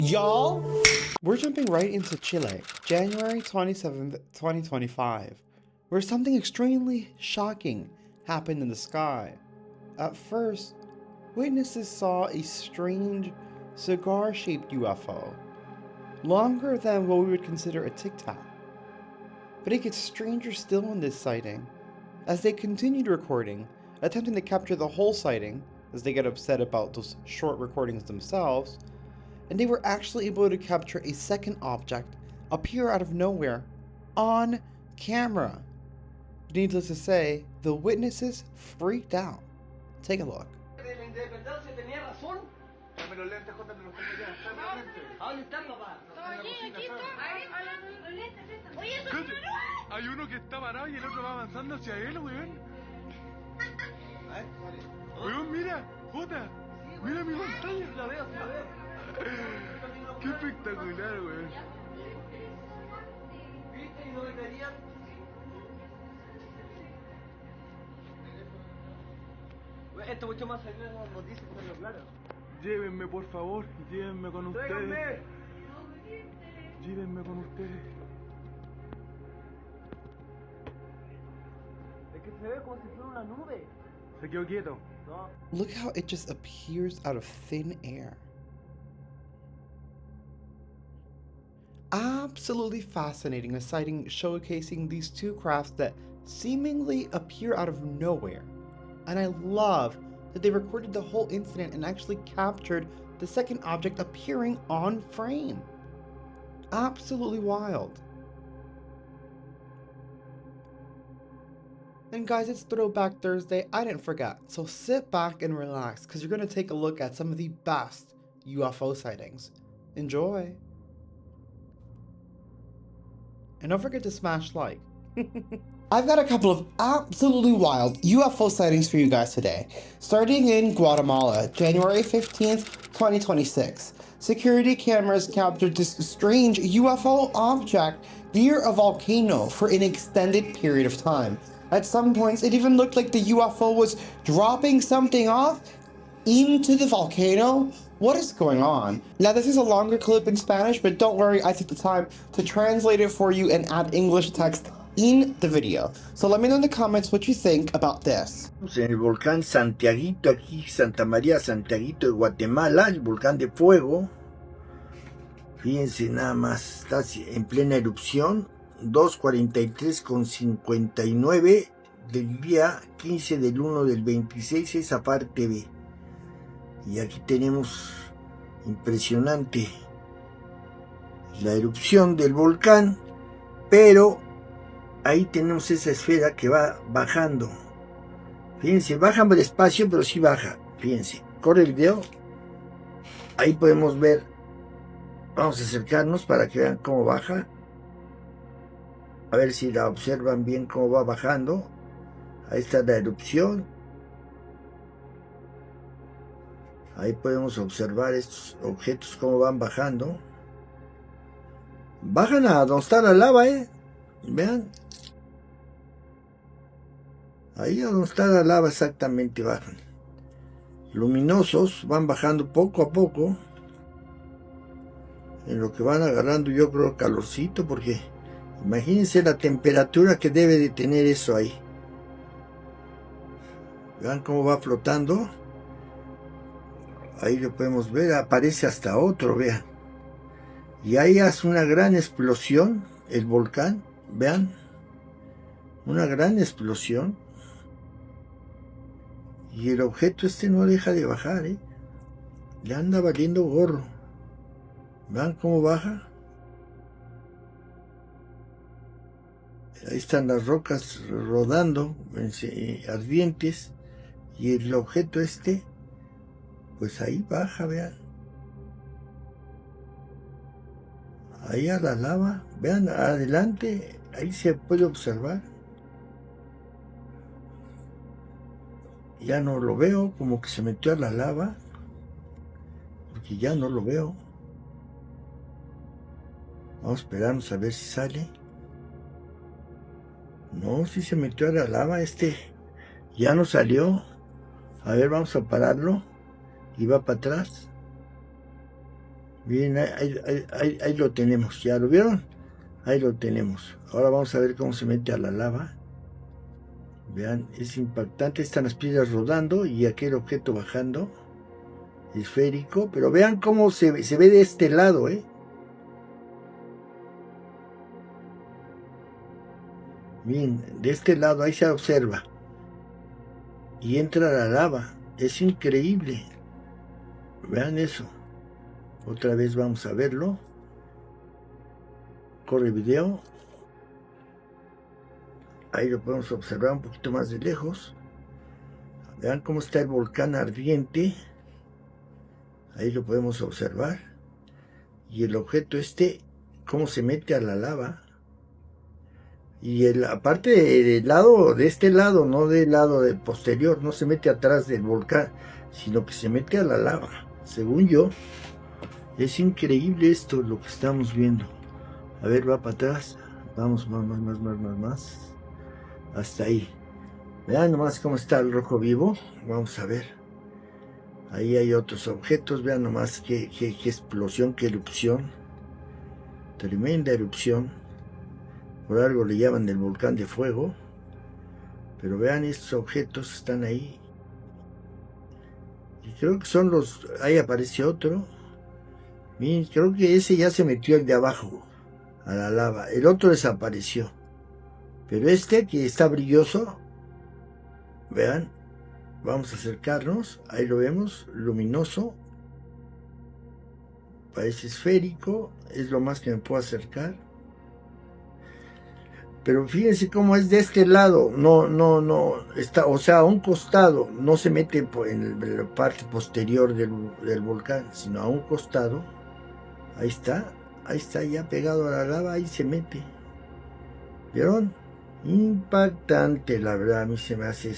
Y'all, we're jumping right into Chile, January 27th, 2025, where something extremely shocking happened in the sky. At first, witnesses saw a strange cigar-shaped UFO, longer than what we would consider a Tic Tac. But it gets stranger still in this sighting, as they continued recording, attempting to capture the whole sighting, as they get upset about those short recordings themselves, and they were actually able to capture a second object appear out of nowhere on camera. Needless to say, the witnesses freaked out. Take a look. Hay uno que está parado y el otro va avanzando hacia él, weón. Weón, mira, Jota, mira mi pantalla. La veo, la veo. Qué espectacular, weón. ¿Viste? Y no me querían. Esto mucho más allá de las noticias, pero claro. Llévenme, por favor, llévenme con ustedes. ¡Tráiganme! Llévenme con ustedes. Es que se ve como si fuera una nube. Se quedó quieto. No. Look how it just appears out of thin air. Absolutely fascinating, a sighting showcasing these two crafts that seemingly appear out of nowhere. And I love that they recorded the whole incident and actually captured the second object appearing on frame. Absolutely wild. And guys, it's Throwback Thursday. I didn't forget, so sit back and relax because you're going to take a look at some of the best UFO sightings. Enjoy. And don't forget to smash like. I've got a couple of absolutely wild UFO sightings for you guys today. Starting in Guatemala, January 15th, 2026. Security cameras captured this strange UFO object near a volcano for an extended period of time. At some points, it even looked like the UFO was dropping something off into the volcano. What is going on? Now, this is a longer clip in Spanish, but don't worry, I took the time to translate it for you and add English text in the video. So let me know in the comments what you think about this. En el volcán Santiaguito, aquí Santa María Santiaguito de Guatemala, el volcán de fuego. Fíjense nada más, está en plena erupción. 2:43:59 del día 15 del 1 del 26, esa parte B. Y aquí tenemos impresionante la erupción del volcán, pero ahí tenemos esa esfera que va bajando. Fíjense, baja despacio, pero sí baja. Fíjense, corre el video. Ahí podemos ver. Vamos a acercarnos para que vean cómo baja. A ver si la observan bien cómo va bajando. Ahí está la erupción. Ahí podemos observar estos objetos cómo van bajando. Bajan a donde está la lava, Vean. Ahí donde está la lava exactamente bajan. Luminosos, van bajando poco a poco. En lo que van agarrando yo creo calorcito, porque imagínense la temperatura que debe de tener eso ahí. Vean cómo va flotando. Ahí lo podemos ver, aparece hasta otro, vean. Y ahí hace una gran explosión, el volcán, vean. Una gran explosión. Y el objeto este no deja de bajar, Le anda valiendo gorro. Vean cómo baja. Ahí están las rocas rodando, ardientes. Y el objeto este, pues ahí baja, vean. Ahí a la lava, vean adelante, ahí se puede observar. Ya no lo veo, como que se metió a la lava, porque ya no lo veo. Vamos a esperarnos a ver si sale. No, si se metió a la lava, ya no salió. A ver, vamos a pararlo. Y va para atrás. Bien, ahí lo tenemos. ¿Ya lo vieron? Ahí lo tenemos. Ahora vamos a ver cómo se mete a la lava. Vean, es impactante. Están las piedras rodando y aquel objeto bajando. Esférico. Pero vean cómo se ve de este lado, ¿eh? Bien, de este lado ahí se observa. Y entra la lava. Es increíble. Vean eso. Otra vez vamos a verlo. Corre video. Ahí lo podemos observar un poquito más de lejos. Vean cómo está el volcán ardiente. Ahí lo podemos observar. Y el objeto cómo se mete a la lava. Y aparte del lado, de este lado, no del lado del posterior, no se mete atrás del volcán, sino que se mete a la lava. Según yo, es increíble esto, lo que estamos viendo. A ver, va para atrás. Vamos, más. Hasta ahí. Vean nomás cómo está el rojo vivo. Vamos a ver. Ahí hay otros objetos. Vean nomás qué explosión, qué erupción. Tremenda erupción. Por algo le llaman el volcán de fuego. Pero vean, estos objetos están ahí. Y creo que son los... Ahí aparece otro. Miren, creo que ese ya se metió el de abajo a la lava. El otro desapareció. Pero que está brilloso. Vean. Vamos a acercarnos. Ahí lo vemos. Luminoso. Parece esférico. Es lo más que me puedo acercar. Pero fíjense cómo es de este lado. No. Está, o sea, a un costado. No se mete en la parte posterior del volcán, sino a un costado. Ahí está ya pegado a la lava. Ahí se mete. ¿Vieron? Impactante, la verdad. A mí se me hace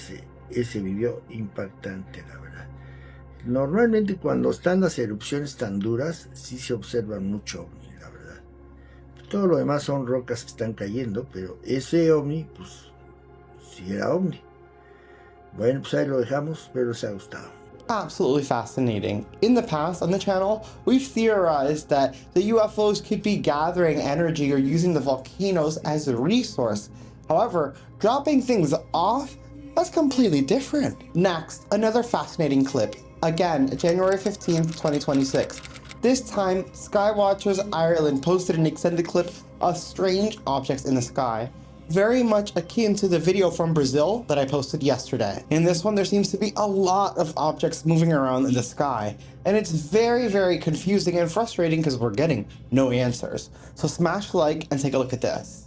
ese video impactante, la verdad. Normalmente cuando están las erupciones tan duras, sí se observan mucho ovni, la verdad. Todo lo demás son rocas que están cayendo, pero ese ovni, pues, sí era ovni. Bueno, pues ahí lo dejamos, espero les haya gustado. Absolutely fascinating. In the past on the channel, we've theorized that the UFOs could be gathering energy or using the volcanoes as a resource. However, dropping things off, that's completely different. Next, another fascinating clip. Again, January 15th, 2026. This time, Skywatchers Ireland posted an extended clip of strange objects in the sky, very much akin to the video from Brazil that I posted yesterday. In this one, there seems to be a lot of objects moving around in the sky, and it's very, very confusing and frustrating because we're getting no answers. So smash like and take a look at this.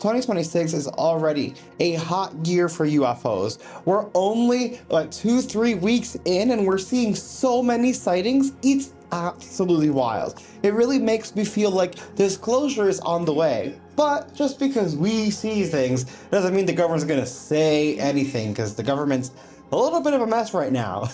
2026 is already a hot year for UFOs. We're only like 2-3 weeks in and we're seeing so many sightings. It's absolutely wild. It really makes me feel like disclosure is on the way. But just because we see things doesn't mean the government's gonna say anything, because the government's a little bit of a mess right now.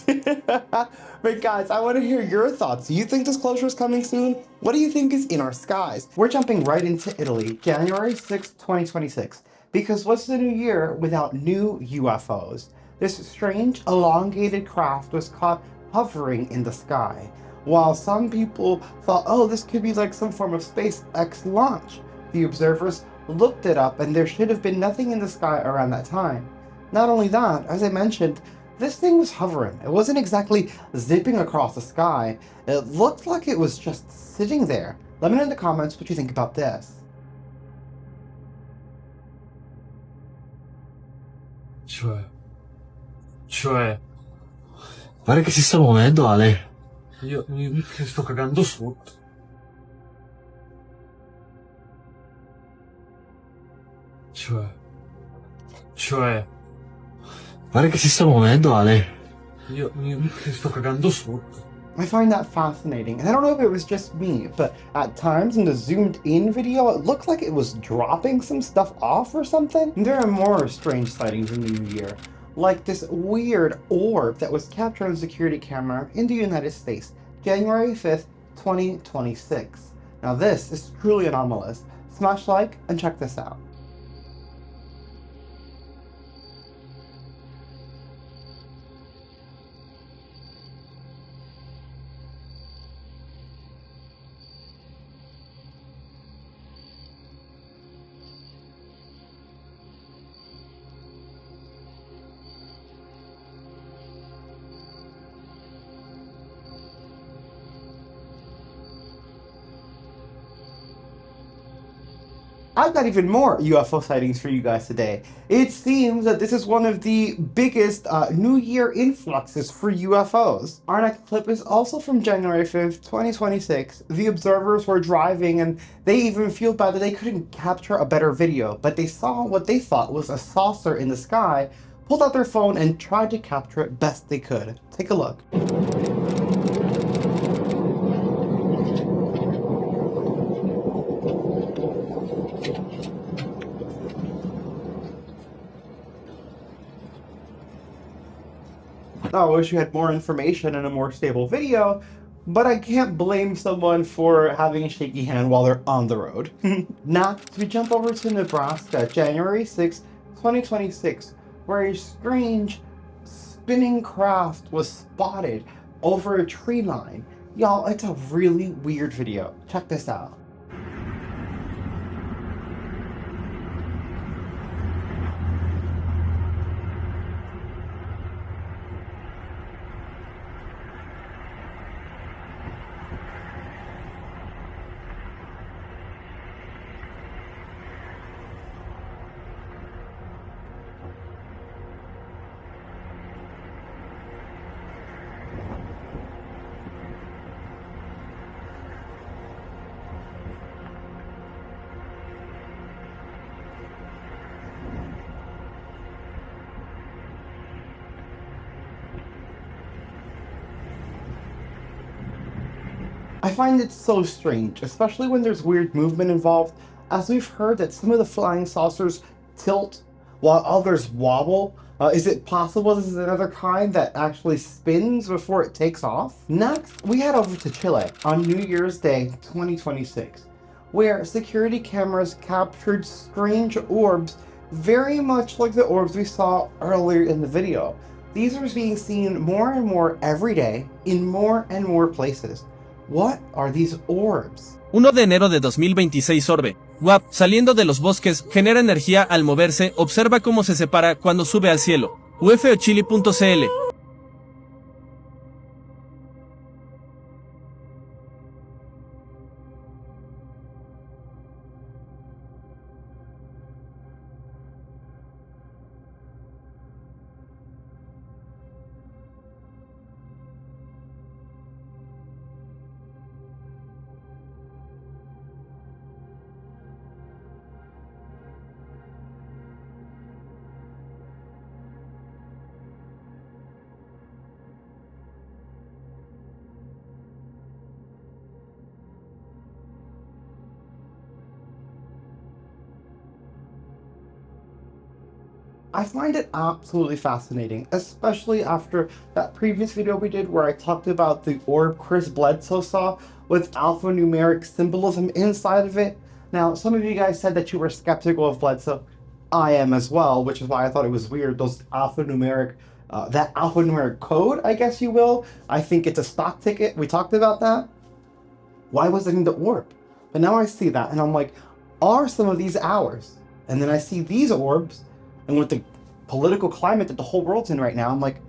But guys, I want to hear your thoughts. Do you think disclosure is coming soon? What do you think is in our skies? We're jumping right into Italy, January 6th, 2026. Because what's the new year without new UFOs? This strange, elongated craft was caught hovering in the sky. While some people thought, oh, this could be like some form of SpaceX launch, the observers looked it up and there should have been nothing in the sky around that time. Not only that, as I mentioned, this thing was hovering. It wasn't exactly zipping across the sky. It looked like it was just sitting there. Let me know in the comments what you think about this. Cioè, Pare che si sta muovendo, Ale. io mi sto cagando sotto. Cioè, Pare che si sta muovendo, Ale. io mi sto cagando sotto. I find that fascinating. And I don't know if it was just me, but at times in the zoomed in video, it looked like it was dropping some stuff off or something. And there are more strange sightings in the new year, like this weird orb that was captured on a security camera in the United States, January 5th, 2026. Now this is truly anomalous. Smash like and check this out. I've got even more UFO sightings for you guys today. It seems that this is one of the biggest New Year influxes for UFOs. Our next clip is also from January 5th, 2026. The observers were driving and they even feel bad that they couldn't capture a better video, but they saw what they thought was a saucer in the sky, pulled out their phone and tried to capture it best they could. Take a look. I wish you had more information and a more stable video, but I can't blame someone for having a shaky hand while they're on the road. Next, we jump over to Nebraska, January 6, 2026, where a strange spinning craft was spotted over a tree line. Y'all, it's a really weird video. Check this out. I find it so strange, especially when there's weird movement involved, as we've heard that some of the flying saucers tilt while others wobble. Is it possible this is another kind that actually spins before it takes off? Next, we head over to Chile on New Year's Day 2026, where security cameras captured strange orbs very much like the orbs we saw earlier in the video. These are being seen more and more every day in more and more places. What are these orbs? 1 de enero de 2026 Orbe. WAP, saliendo de los bosques, genera energía al moverse, observa cómo se separa cuando sube al cielo. ufochili.cl I find it absolutely fascinating, especially after that previous video we did where I talked about the orb Chris Bledsoe saw with alphanumeric symbolism inside of it. Now, some of you guys said that you were skeptical of Bledsoe. I am as well, which is why I thought it was weird. Those alphanumeric, that alphanumeric code, I guess you will. I think it's a stock ticket. We talked about that. Why was it in the orb? But now I see that and I'm like, are some of these ours? And then I see these orbs, and with the political climate that the whole world's in right now, I'm like,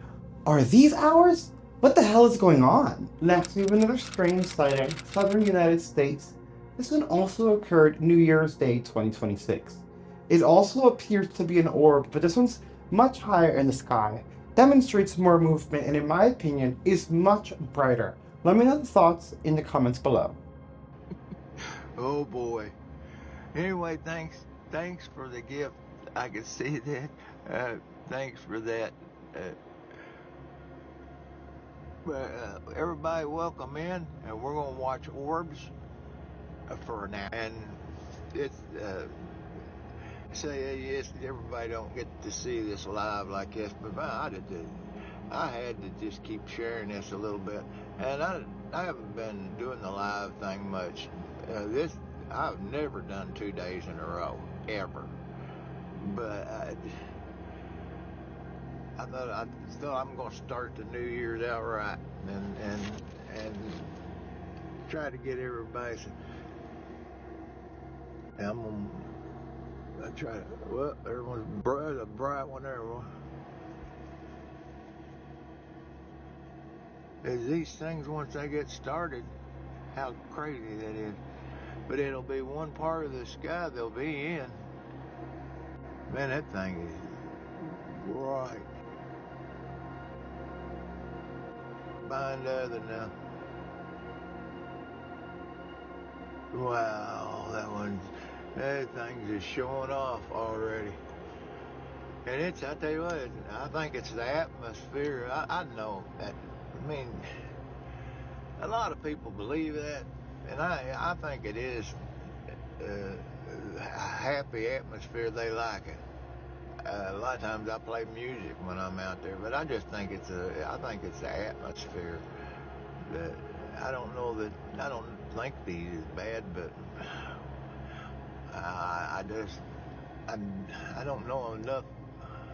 are these ours? What the hell is going on? Next, we have another strange sighting, southern United States. This one also occurred New Year's Day 2026. It also appears to be an orb, but this one's much higher in the sky, demonstrates more movement, and in my opinion, is much brighter. Let me know the thoughts in the comments below. Oh boy. Anyway, thanks for the gift. I can see that. Thanks for that. Everybody welcome in, and we're gonna watch orbs for now. And it's everybody don't get to see this live like this, but I had to just keep sharing this a little bit. And I haven't been doing the live thing much. I've never done 2 days in a row, ever. But I thought I'm going to start the New Year's out right and try to get everybody. I try to. Well, everyone's a bright one there. As these things, once they get started, how crazy that is. But it'll be one part of the sky they'll be in. Man, that thing is bright. Behind the other now. Wow, that thing's just showing off already. And I tell you what, I think it's the atmosphere. I know that. I mean, a lot of people believe that, and I think it is a happy atmosphere. They like it. A lot of times I play music when I'm out there, but I just think it's the atmosphere. That I don't think these is bad, but I don't know enough.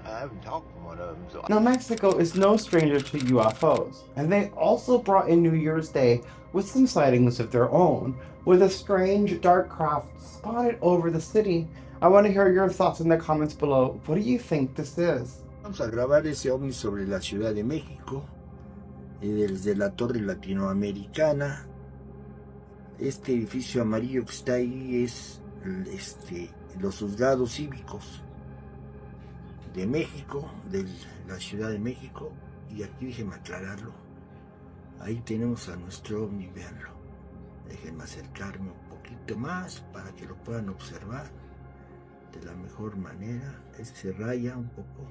I haven't talked to one of them, so. Now, Mexico is no stranger to UFOs, and they also brought in New Year's Day with some sightings of their own, with a strange dark craft spotted over the city. I want to hear your thoughts in the comments below. What do you think this is? Vamos a grabar ese ovni sobre la Ciudad de México, desde la Torre Latinoamericana. Este edificio amarillo que está ahí es los juzgados cívicos de México, de la Ciudad de México. Y aquí déjenme aclararlo. Ahí tenemos a nuestro ovni, véanlo. Déjenme acercarme un poquito más para que lo puedan observar de la mejor manera. Se raya un poco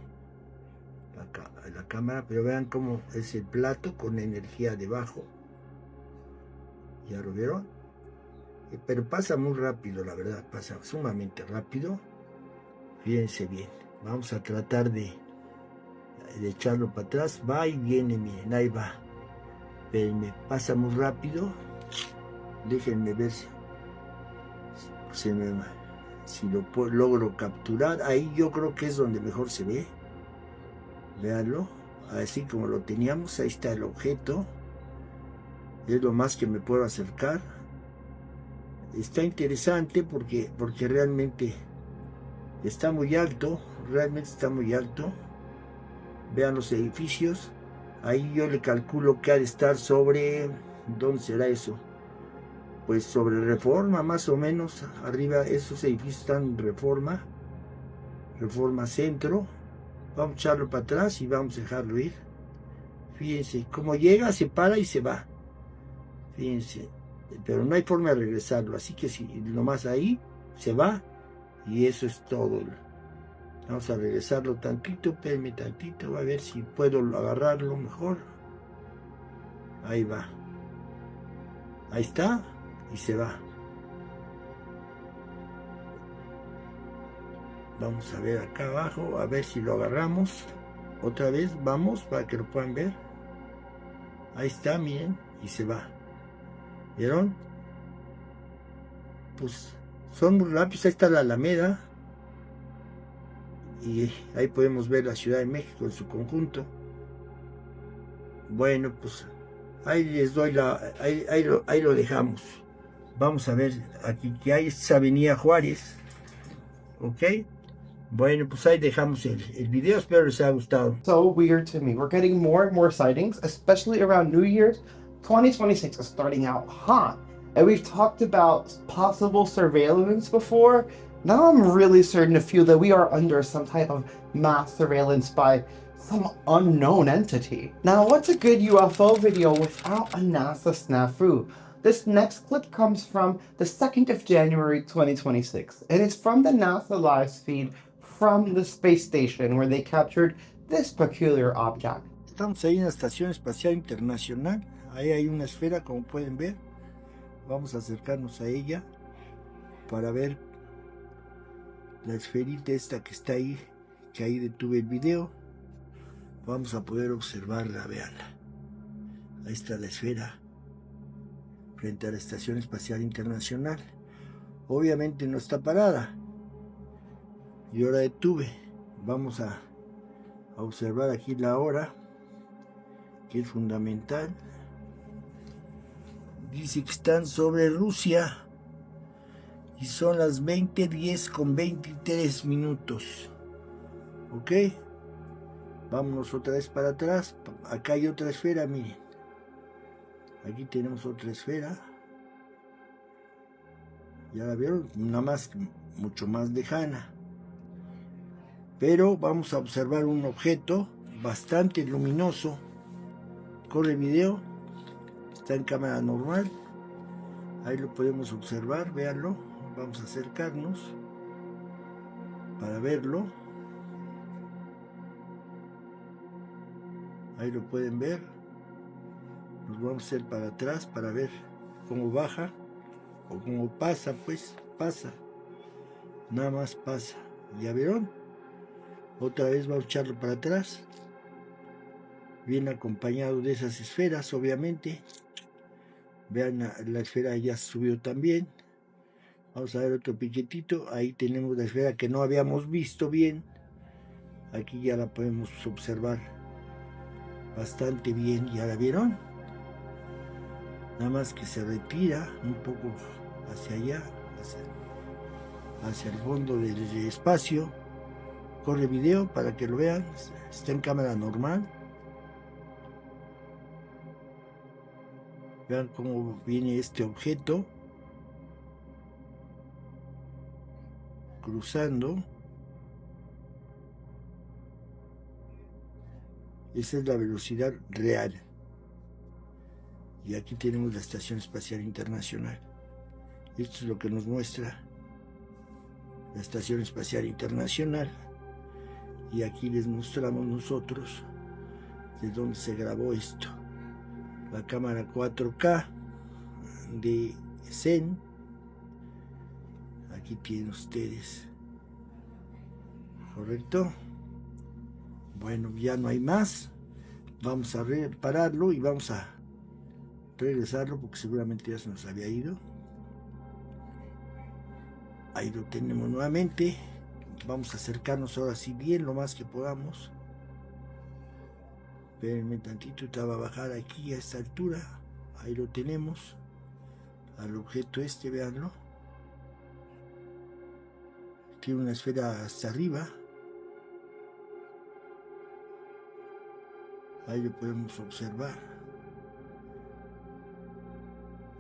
la cámara, pero vean cómo es el plato con energía debajo. ¿Ya lo vieron? Pero pasa muy rápido, la verdad, pasa sumamente rápido. Fíjense bien, vamos a tratar de echarlo para atrás. Va y viene, miren, ahí va. Pero me pasa muy rápido. Déjenme ver si lo logro capturar. Ahí yo creo que es donde mejor se ve. Véanlo, así como lo teníamos. Ahí está el objeto. Es lo más que me puedo acercar. Está interesante porque realmente está muy alto. Realmente está muy alto. Vean los edificios. Ahí yo le calculo que ha de estar sobre... ¿Dónde será eso? Pues sobre Reforma, más o menos. Arriba esos edificios están en Reforma. Reforma Centro. Vamos a echarlo para atrás y vamos a dejarlo ir. Fíjense, como llega, se para y se va. Fíjense, pero no hay forma de regresarlo. Así que si nomás ahí, se va. Y eso es todo. Vamos a regresarlo tantito, espérenme tantito, a ver si puedo agarrarlo mejor. Ahí va. Ahí está, y se va. Vamos a ver acá abajo, a ver si lo agarramos. Otra vez, vamos, para que lo puedan ver. Ahí está, miren, y se va. ¿Vieron? Pues son muy rápidos. Ahí está la Alameda. Y ahí podemos ver la Ciudad de México en su conjunto. Bueno, pues ahí les doy ahí lo dejamos. Vamos a ver aquí que hay esta Avenida Juárez. Ok. Bueno, pues ahí dejamos el video. Espero les haya gustado. So weird to me. We're getting more and more sightings, especially around New Year's. 2026 is starting out hot. And we've talked about possible surveillance before. Now I'm really starting to feel that we are under some type of mass surveillance by some unknown entity. Now, what's a good UFO video without a NASA snafu? This next clip comes from the 2nd of January 2026, and it's from the NASA live feed from the space station where they captured this peculiar object. Estamos ahí en la Estación Espacial Internacional. Ahí hay una esfera, como pueden ver. Vamos a acercarnos a ella para ver la esferita esta que está ahí, que ahí detuve el video. Vamos a poder observarla, veanla. Ahí está la esfera frente a la Estación Espacial Internacional. Obviamente no está parada. Yo la detuve. Vamos a observar aquí la hora, que es fundamental. Dice que están sobre Rusia y son las 20:10 con 23 minutos. Ok, vámonos otra vez para atrás. Acá hay otra esfera, miren. Aquí tenemos otra esfera. Ya la vieron, nada más, mucho más lejana. Pero vamos a observar un objeto bastante luminoso. Corre video. Está en cámara normal. Ahí lo podemos observar, véanlo. Vamos a acercarnos para verlo. Ahí lo pueden ver. Nos vamos a hacer para atrás para ver cómo baja o cómo pasa, pues pasa. Nada más pasa. ¿Ya vieron? Otra vez vamos a echarlo para atrás. Viene acompañado de esas esferas, obviamente. Vean, la esfera ya subió también. Vamos a ver otro piquetito. Ahí tenemos la esfera que no habíamos visto bien. Aquí ya la podemos observar bastante bien. ¿Ya la vieron? Nada más que se retira un poco hacia allá, hacia el fondo del espacio. Corre video para que lo vean. Está en cámara normal. Vean cómo viene este objeto cruzando. Esa es la velocidad real. Y aquí tenemos la Estación Espacial Internacional. Esto es lo que nos muestra la Estación Espacial Internacional. Y aquí les mostramos nosotros de dónde se grabó esto. La cámara 4K de Zen. Aquí tienen ustedes. ¿Correcto? Bueno, ya no hay más. Vamos a repararlo y vamos a regresarlo porque seguramente ya se nos había ido. Ahí lo tenemos nuevamente. Vamos a acercarnos ahora sí bien lo más que podamos. Espérenme tantito, te va a bajar aquí a esta altura. Ahí lo tenemos. Al objeto este, véanlo. Tiene una esfera hasta arriba. Ahí lo podemos observar.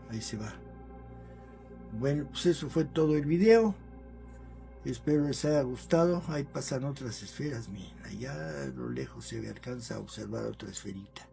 Ahí se va. Bueno, pues eso fue todo el video. Espero les haya gustado. Ahí pasan otras esferas, miren. Allá a lo lejos se alcanza a observar otra esferita.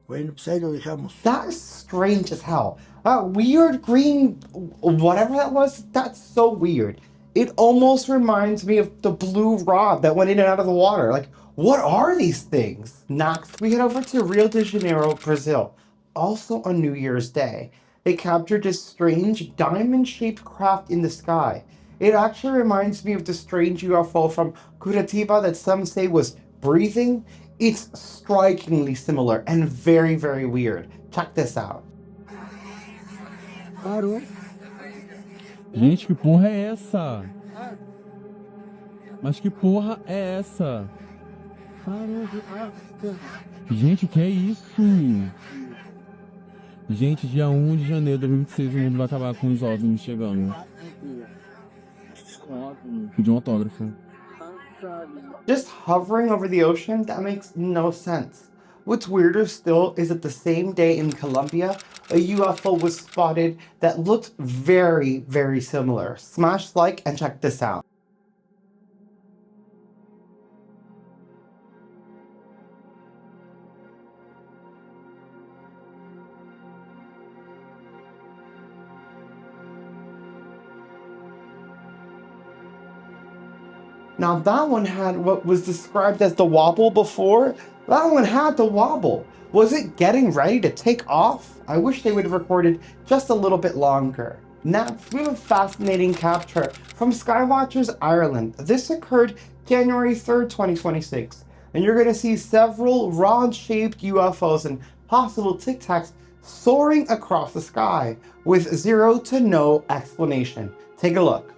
Bueno, pues ahí lo dejamos. That is strange as hell. Weird green, whatever that was, that's so weird. It almost reminds me of the blue rod that went in and out of the water. Like, what are these things? Next, we head over to Rio de Janeiro, Brazil. Also on New Year's Day, they captured this strange diamond-shaped craft in the sky. It actually reminds me of the strange UFO from Curitiba that some say was breathing. It's strikingly similar and very, very weird. Check this out. Parou. Gente, que porra é essa? Mas que porra é essa? Parou. Gente, o que é isso? Gente, dia 1 de janeiro de 2026 o mundo vai acabar com os OVNIs chegando. Pedir um autógrafo. Just hovering over the ocean? That makes no sense. What's weirder still is that the same day in Colombia, a UFO was spotted that looked very, very similar. Smash like and check this out. Now that one had what was described as the wobble before. That one had the wobble. Was it getting ready to take off? I wish they would have recorded just a little bit longer. Next, we have a fascinating capture from Skywatchers Ireland. This occurred January 3rd, 2026. And you're going to see several rod-shaped UFOs and possible Tic Tacs soaring across the sky with zero to no explanation. Take a look.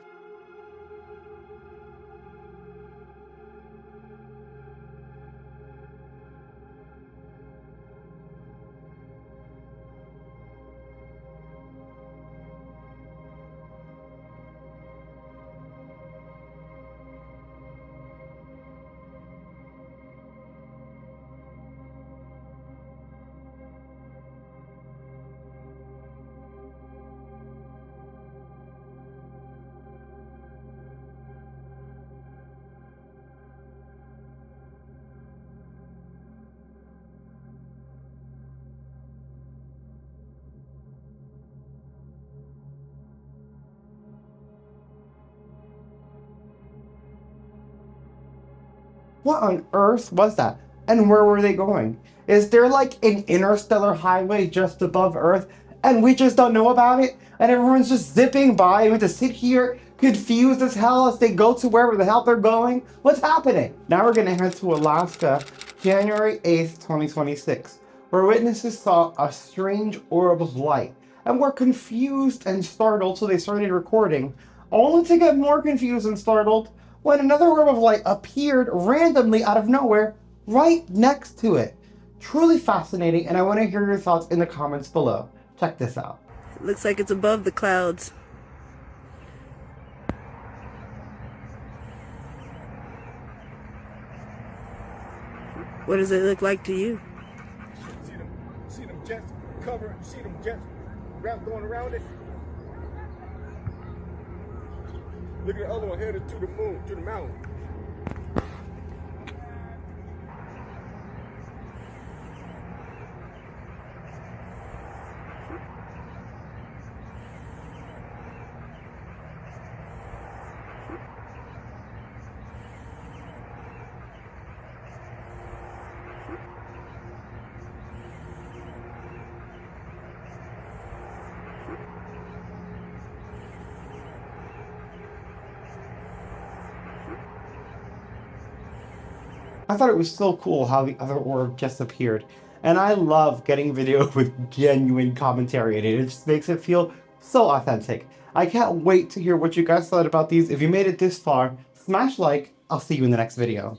What on earth was that? And where were they going? Is there like an interstellar highway just above Earth and we just don't know about it? And everyone's just zipping by and we have to sit here confused as hell as they go to wherever the hell they're going? What's happening? Now we're gonna head to Alaska, January 8th, 2026, where witnesses saw a strange orb of light and were confused and startled, so they started recording, only to get more confused and startled when another orb of light appeared randomly out of nowhere right next to it. Truly fascinating, and I want to hear your thoughts in the comments below. Check this out. It looks like it's above the clouds. What does it look like to you? See them jets cover, see them jets going around it. Look at the other one headed to the moon, to the mountain. I thought it was so cool how the other orb just appeared. And I love getting video with genuine commentary in it. It just makes it feel so authentic. I can't wait to hear what you guys thought about these. If you made it this far, smash like. I'll see you in the next video.